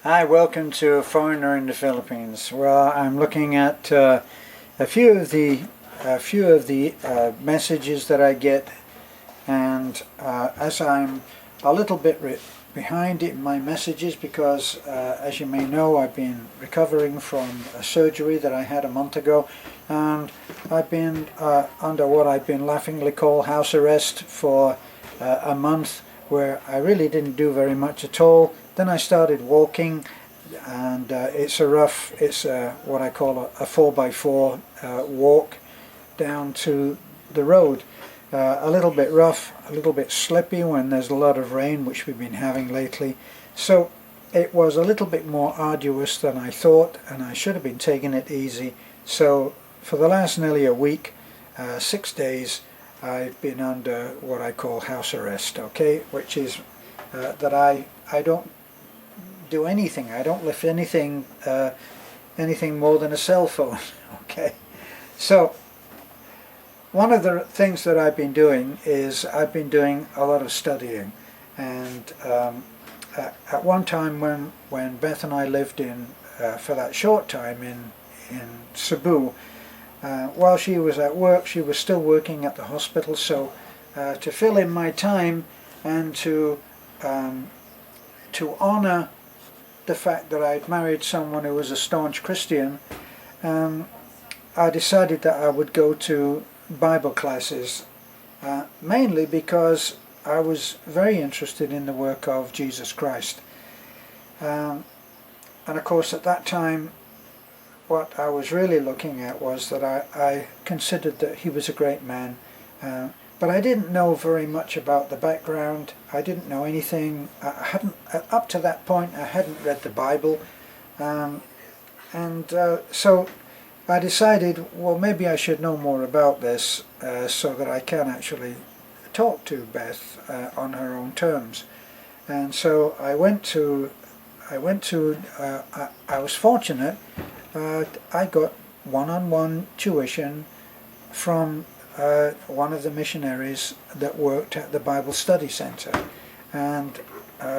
Hi, welcome to A Foreigner in the Philippines. Well, I'm looking at a few of the messages that I get, and as I'm a little bit behind in my messages because, as you may know, I've been recovering from a surgery that I had a month ago, and I've been under what I've been laughingly called house arrest for a month, where I really didn't do very much at all. Then I started walking, and it's what I call a 4x4 walk down to the road. A little bit rough, a little bit slippy when there's a lot of rain, which we've been having lately. So it was a little bit more arduous than I thought, and I should have been taking it easy. So for the last nearly a week, 6 days, I've been under what I call house arrest, okay, which is that I don't do anything. I don't lift anything more than a cell phone, okay. So one of the things that I've been doing is I've been doing a lot of studying, and at one time when Beth and I lived in for that short time in Cebu, while she was at work, she was still working at the hospital, so to fill in my time and to honor the fact that I'd married someone who was a staunch Christian, I decided that I would go to Bible classes, mainly because I was very interested in the work of Jesus Christ. And of course at that time what I was really looking at was that I considered that he was a great man, but I didn't know very much about the background. I didn't know anything. I hadn't, up to that point, I hadn't read the Bible, so I decided, well, maybe I should know more about this so that I can actually talk to Beth on her own terms. And so I was fortunate. I got one-on-one tuition from one of the missionaries that worked at the Bible Study Center, and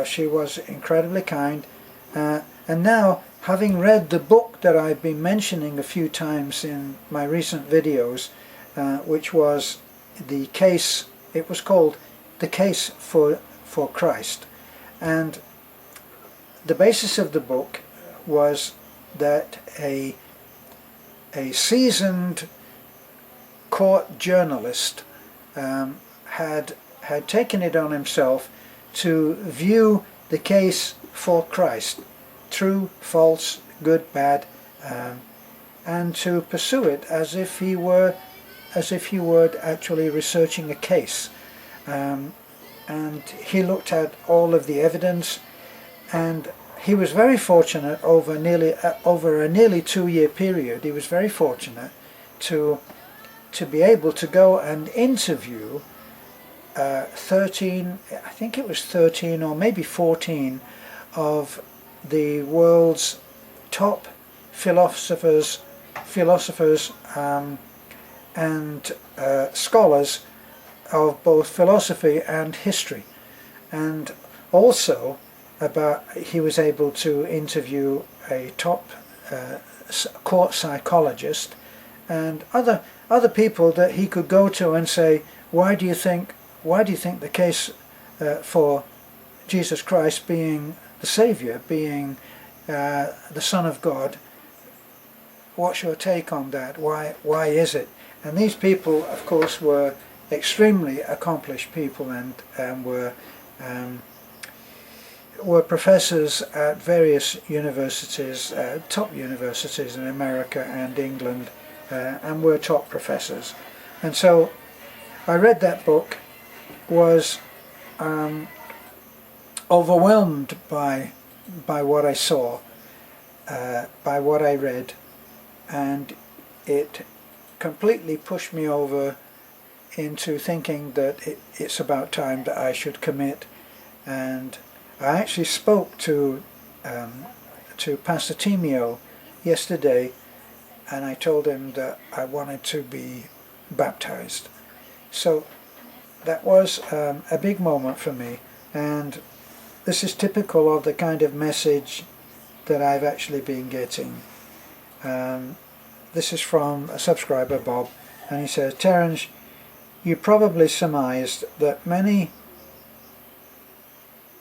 she was incredibly kind. And now, having read the book that I've been mentioning a few times in my recent videos, which was the case, it was called The Case for Christ, and the basis of the book was that a seasoned court journalist had taken it on himself to view the case for Christ, true, false, good, bad, and to pursue it as if he were actually researching a case. And he looked at all of the evidence, and he was very fortunate over a nearly 2-year period. He was very fortunate to be able to go and interview 13, I think it was 13 or maybe 14 of the world's top philosophers and scholars of both philosophy and history. And also he was able to interview a top court psychologist and other people that he could go to and say, why do you think the case for Jesus Christ being the Savior, being the Son of God, what's your take on that? Why is it? And these people, of course, were extremely accomplished people, and were professors at various universities, top universities in America and England, and were top professors. And so I read that book, was overwhelmed by what I saw, by what I read, and it completely pushed me over into thinking that it's about time that I should commit. And I actually spoke to Pastor Timio yesterday, and I told him that I wanted to be baptized. So that was a big moment for me, and this is typical of the kind of message that I've actually been getting. This is from a subscriber, Bob, and he says, Terence, you probably surmised that many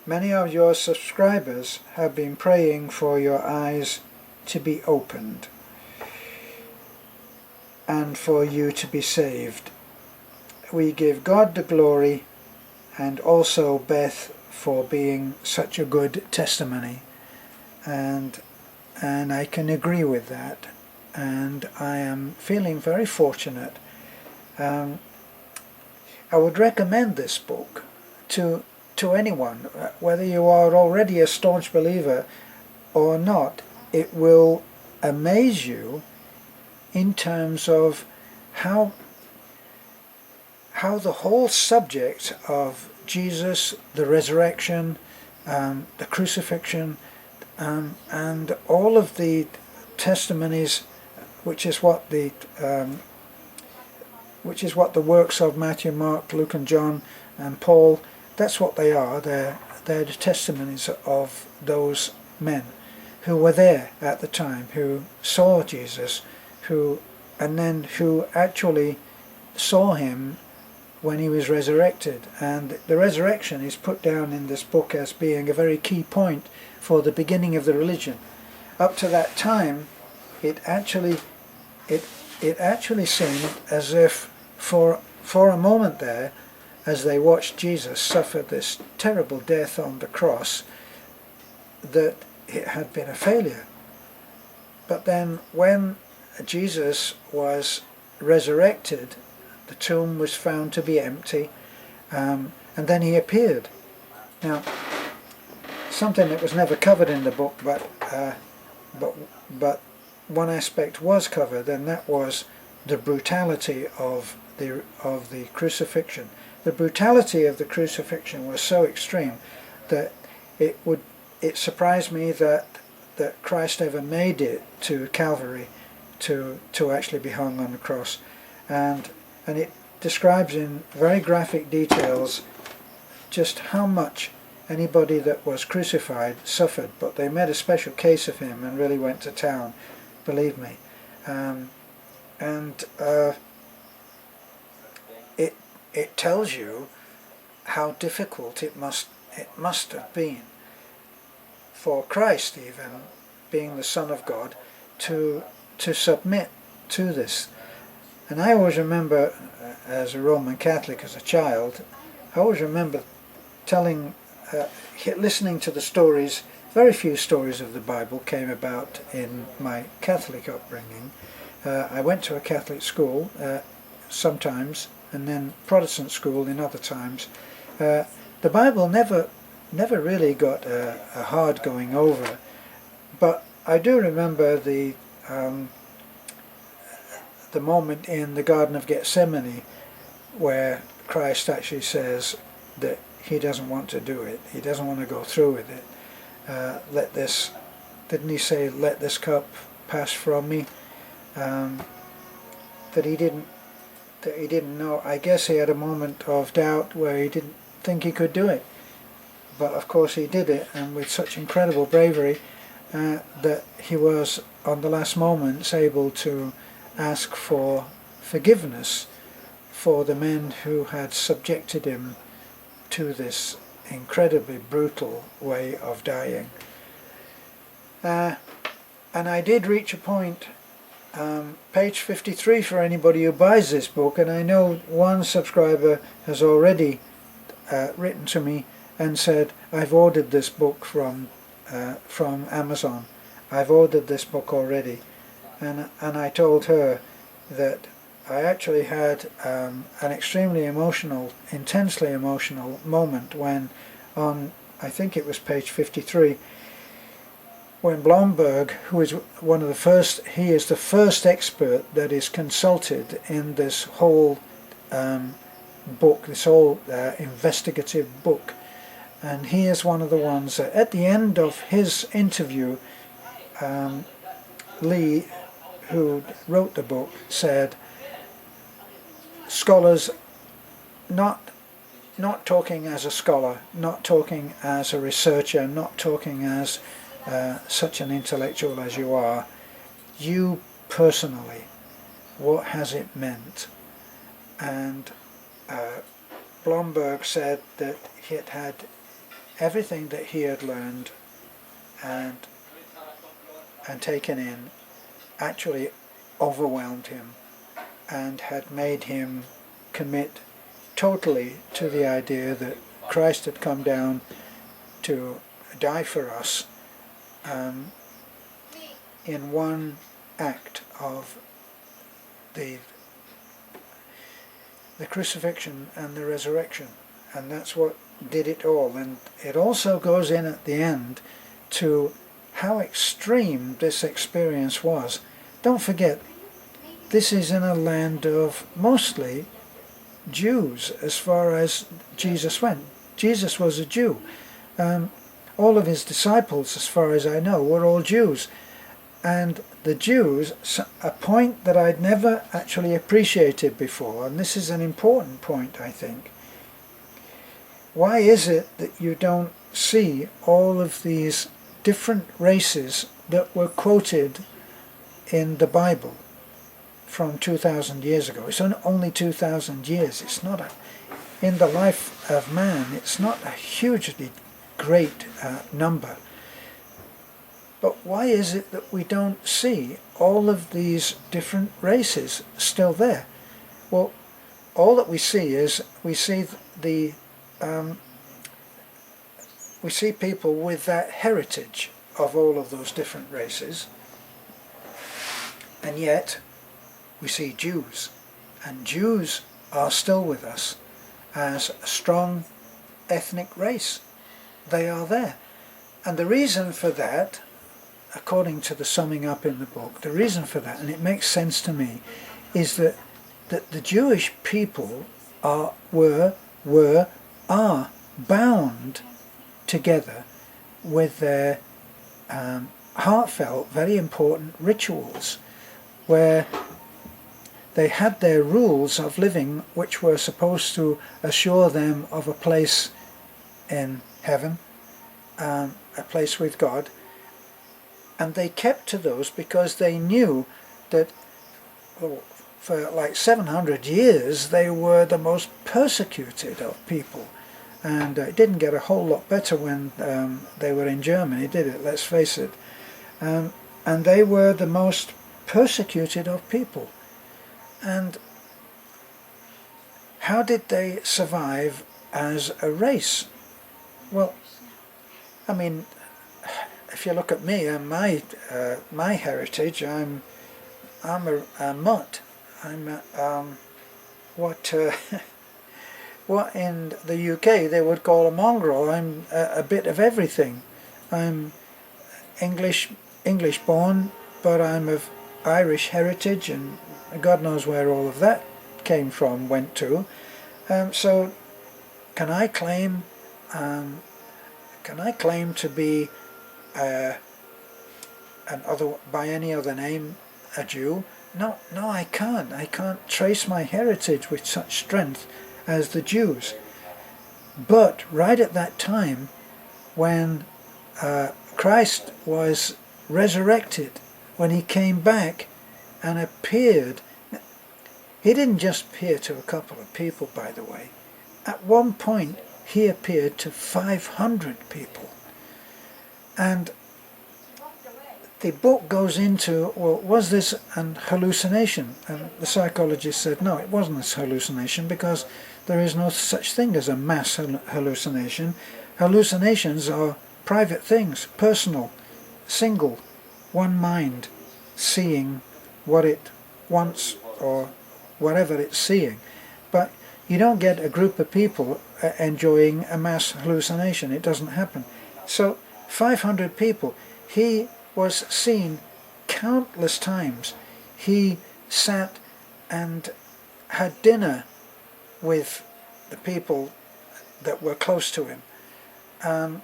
of your subscribers have been praying for your eyes to be opened and for you to be saved. We give God the glory, and also Beth for being such a good testimony, and I can agree with that, and I am feeling very fortunate. I would recommend this book to anyone, whether you are already a staunch believer or not. It will amaze you in terms of how the whole subject of Jesus, the resurrection, the crucifixion, and all of the testimonies, which is what the works of Matthew, Mark, Luke and John and Paul, that's what they are. They're the testimonies of those men who were there at the time, who saw Jesus, who actually saw him when he was resurrected. And the resurrection is put down in this book as being a very key point for the beginning of the religion. Up to that time, it actually seemed as if for a moment there, as they watched Jesus suffer this terrible death on the cross, that it had been a failure. But then when Jesus was resurrected, the tomb was found to be empty, and then he appeared. Now, something that was never covered in the book, but one aspect was covered, and that was the brutality of the crucifixion. The brutality of the crucifixion was so extreme that it surprised me that Christ ever made it to Calvary to actually be hung on the cross, and it describes in very graphic details just how much anybody that was crucified suffered. But they made a special case of him and really went to town, believe me. It tells you how difficult it must have been for Christ, even being the Son of God, to submit to this. And I always remember, as a Roman Catholic, as a child, I always remember listening to the stories. Very few stories of the Bible came about in my Catholic upbringing. I went to a Catholic school sometimes, and then Protestant school in other times. The Bible never really got a hard going over, but I do remember the moment in the Garden of Gethsemane where Christ actually says that he doesn't want to do it. He doesn't want to go through with it. Didn't he say, let this cup pass from me? That he didn't know. I guess he had a moment of doubt where he didn't think he could do it. But of course he did it, and with such incredible bravery that he was, on the last moments, able to ask for forgiveness for the men who had subjected him to this incredibly brutal way of dying. And I did reach a point, page 53 for anybody who buys this book, and I know one subscriber has already written to me and said, I've ordered this book from Amazon. I've ordered this book already. And I told her that I actually had an extremely emotional, intensely emotional moment when, on, I think it was page 53, when Blomberg, who is one of the first, he is the first expert that is consulted in this whole book, this whole investigative book, and he is one of the ones that at the end of his interview, Lee, who wrote the book, said, scholars, not talking as a scholar, not talking as a researcher, not talking as such an intellectual as you are, you personally, what has it meant? And Blomberg said that he had had everything that he had learned and taken in actually overwhelmed him and had made him commit totally to the idea that Christ had come down to die for us in one act of the crucifixion and the resurrection, and that's what did it all. And it also goes in at the end to how extreme this experience was. Don't forget, this is in a land of mostly Jews as far as Jesus went. Jesus was a Jew. All of his disciples, as far as I know, were all Jews. And the Jews, a point that I'd never actually appreciated before, and this is an important point, I think. Why is it that you don't see all of these different races that were quoted in the Bible from 2,000 years ago? It's only 2,000 years. It's not in the life of man, it's not a hugely great number. But why is it that we don't see all of these different races still there? Well, all that we see is we see people with that heritage of all of those different races, and yet we see Jews, and Jews are still with us as a strong ethnic race. They are there, and the reason for that, according to the summing up in the book, the reason for that, and it makes sense to me, is that the Jewish people are bound together with their heartfelt, very important rituals, where they had their rules of living which were supposed to assure them of a place in heaven, a place with God, and they kept to those because they knew that for like 700 years they were the most persecuted of people. And it didn't get a whole lot better when they were in Germany, did it? Let's face it. And they were the most persecuted of people. And how did they survive as a race? Well, I mean, if you look at me and my heritage, I'm a mutt. I'm what in the UK they would call a mongrel. I'm a bit of everything. I'm English born, but I'm of Irish heritage, and God knows where all of that went to. So can I claim to be by any other name a Jew? No, I can't. I can't trace my heritage with such strength as the Jews. But right at that time, when Christ was resurrected, when he came back and appeared, he didn't just appear to a couple of people, by the way. At one point, he appeared to 500 people. And the book goes into, well, was this an hallucination? And the psychologist said, no, it wasn't a hallucination, because there is no such thing as a mass hallucination. Hallucinations are private things, personal, single, one mind, seeing what it wants or whatever it's seeing. But you don't get a group of people enjoying a mass hallucination. It doesn't happen. So 500 people. He was seen countless times. He sat and had dinner with the people that were close to him. And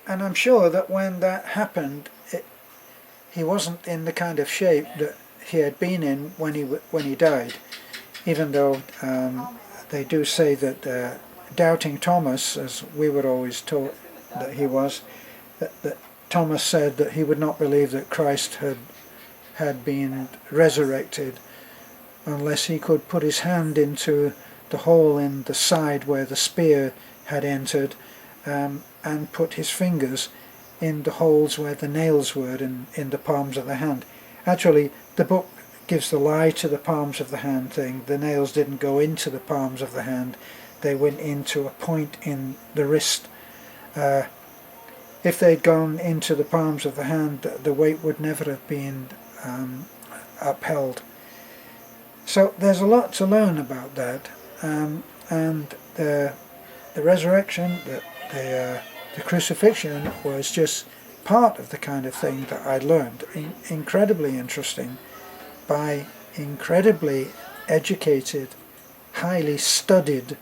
I'm sure that when that happened, he wasn't in the kind of shape that he had been in when he died. Even though they do say that Doubting Thomas, as we were always taught that he was, that Thomas said that he would not believe that Christ had been resurrected unless he could put his hand into the hole in the side where the spear had entered, and put his fingers in the holes where the nails were in the palms of the hand. Actually, the book gives the lie to the palms of the hand thing. The nails didn't go into the palms of the hand, they went into a point in the wrist. If they'd gone into the palms of the hand, the weight would never have been upheld. So there's a lot to learn about that, and the resurrection, the crucifixion was just part of the kind of thing that I learned. Incredibly interesting, by incredibly educated, highly studied,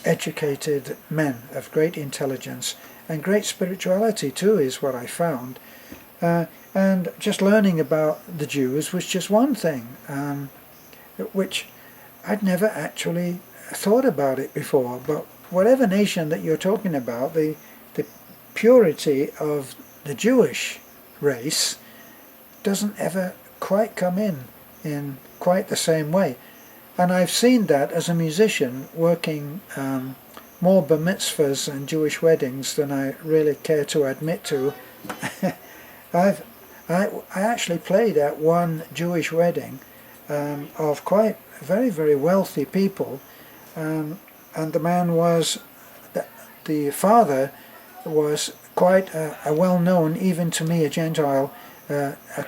educated men of great intelligence and great spirituality too, is what I found. And just learning about the Jews was just one thing, which I'd never actually thought about it before. But whatever nation that you're talking about, the purity of the Jewish race doesn't ever quite come in quite the same way. And I've seen that as a musician, working more bar mitzvahs and Jewish weddings than I really care to admit to. I actually played at one Jewish wedding of quite very, very wealthy people, and the man was, the father was quite a well-known, even to me a Gentile,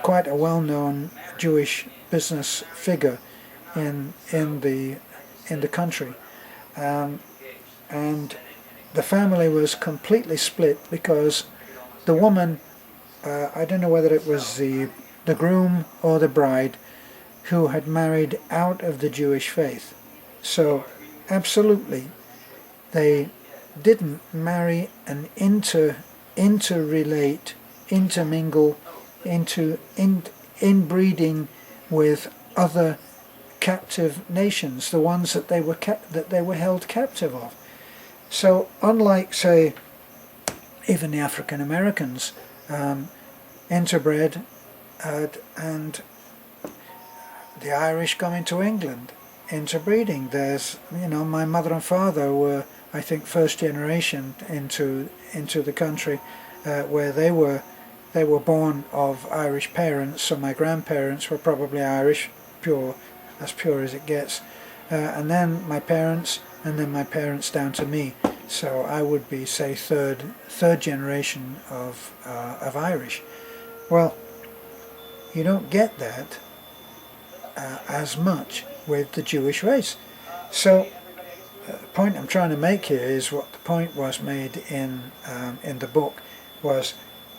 quite a well-known Jewish business figure in the country, and the family was completely split because the woman, I don't know whether it was the groom or the bride, who had married out of the Jewish faith. So absolutely, they didn't marry and interrelate, intermingle, inbreeding with other captive nations, the ones that they were held captive of. So unlike, say, even the African Americans, interbred, and the Irish coming to England, interbreeding. There's, my mother and father were, I think, first generation into the country, where they were born of Irish parents. So my grandparents were probably Irish, as pure as it gets, and then my parents, and then my parents down to me. So I would be, say, third generation of Irish. Well, you don't get that as much with the Jewish race. So the point I'm trying to make here is what the point was made in the book, was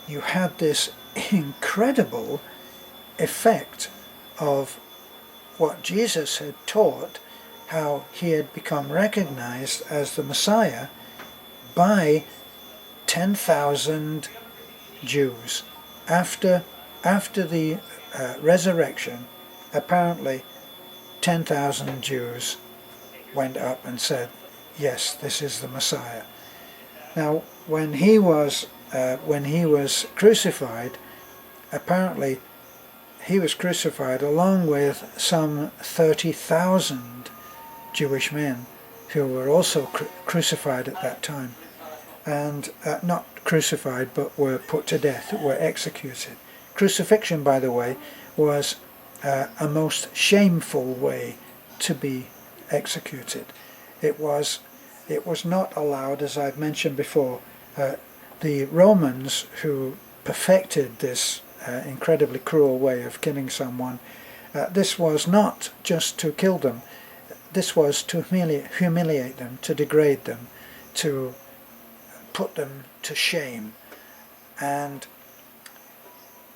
you had this incredible effect of what Jesus had taught, how he had become recognized as the Messiah by 10,000 Jews. After the resurrection, apparently 10,000 Jews went up and said, yes, this is the Messiah. Now, when he was crucified, apparently he was crucified along with some 30,000 Jewish men who were also crucified at that time, and not crucified but were put to death, were executed. Crucifixion, by the way, was a most shameful way to be executed. It was not allowed, as I've mentioned before. The Romans, who perfected this incredibly cruel way of killing someone, this was not just to kill them, this was to humiliate them, to degrade them, to put them to shame. And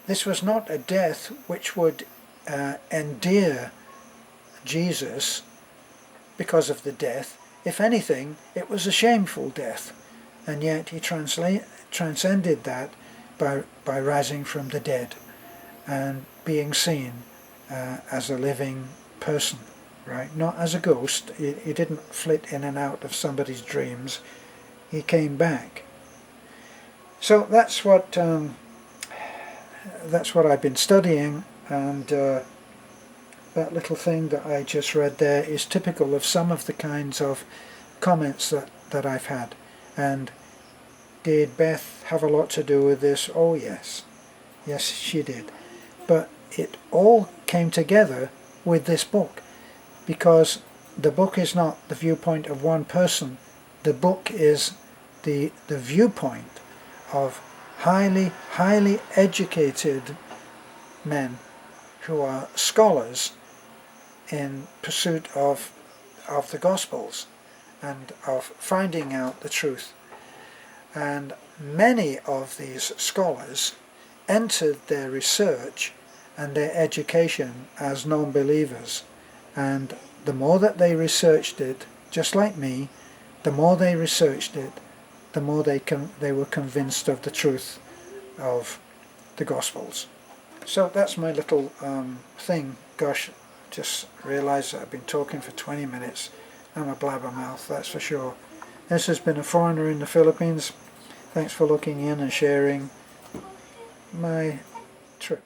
this was not a death which would endear Jesus because of the death. If anything, it was a shameful death, and yet he transcended that by rising from the dead and being seen as a living person, right? Not as a ghost. He didn't flit in and out of somebody's dreams. He came back. So that's what I've been studying, and that little thing that I just read there is typical of some of the kinds of comments that I've had. And did Beth have a lot to do with this? Oh yes. Yes, she did. But it all came together with this book, because the book is not the viewpoint of one person. The book is the viewpoint of highly educated men who are scholars in pursuit of the Gospels and of finding out the truth. And many of these scholars entered their research and their education as non-believers, and the more that they researched it, just like me, the more they researched it, the more they were convinced of the truth of the Gospels. So that's my little thing. Gosh, just realised that I've been talking for 20 minutes. I'm a blabbermouth, that's for sure. This has been A Foreigner in the Philippines. Thanks for looking in and sharing my trip.